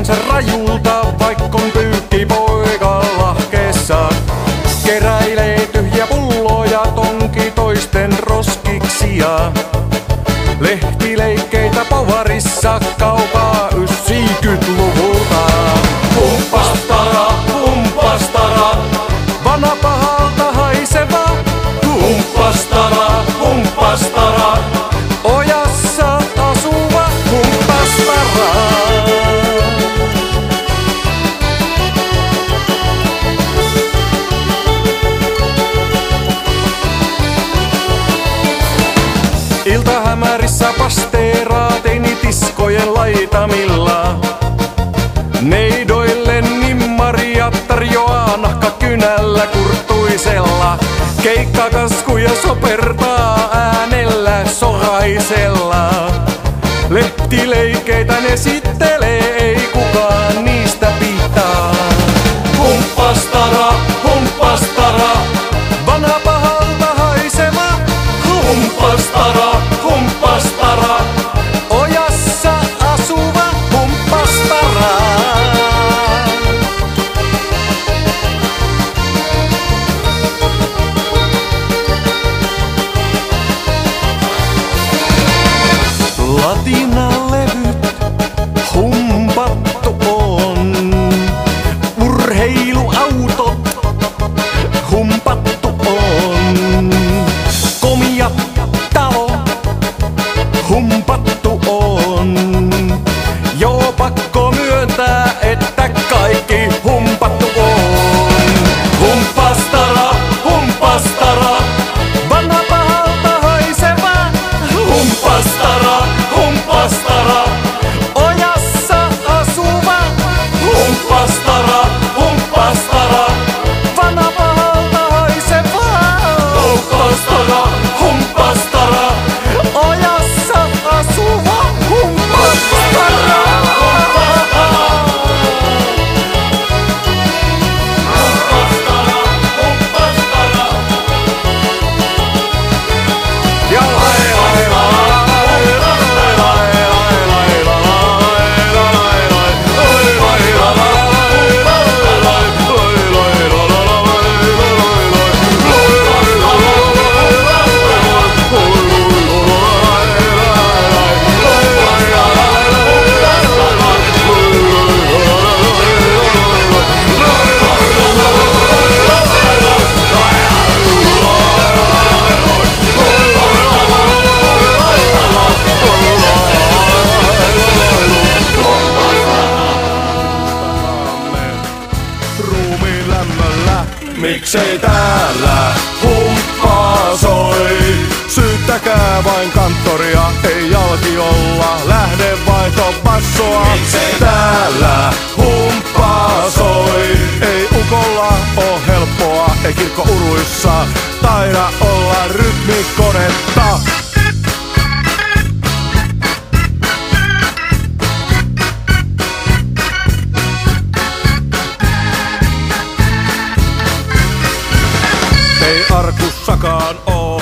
elämänsä rajulta, vaikkon pyykki poika lahkeessa. Keräilee tyhjä pulloja, tonki toisten roskiksia. Lehtileikkeitä povarissa, kaupaa 90-luvulta. Humppastara, humppastara, vanha pahalta haiseva. Humppastara, humppastara, ojassa asuva humppastara. Iltahämärissä pasteeraa teinitiskojen laitamilla. Neidoille nimmaria tarjoaa nahkakynällä kurttuisella. Keikkakaskuja sopertaa äänellä sohaisella. Lehtileikeitä ne esittelee, ei kukaan niistä piittaa. Humppastara, humppastara, vanha pahalta haiseva. Humppastara, humppastara, ojassa asuva humppastara. Latinalevyt humpattu on, urheiluautot humpattu on, komia talo humpattu on. Joo, pakko myöntää, että kaikki humpattu on. Humppastara, humppastara, vanha pahalta haiseva. Humppastara, humppastara, ojassa asuva. Humppastara, humppastara, vanha pahalta haiseva. Humppastara, humppastara, ojassa asuva humppastara. Miksei täällä humppaa soi? Syyttäkää vain kanttoria, ei jalkiolla lähde vaihto bassoa. Miksei täällä humppaa soi? Ei ukolla oo helppoa, ei kirkkouruissa taida olla rytmikonetta. Ei arkussakaan oo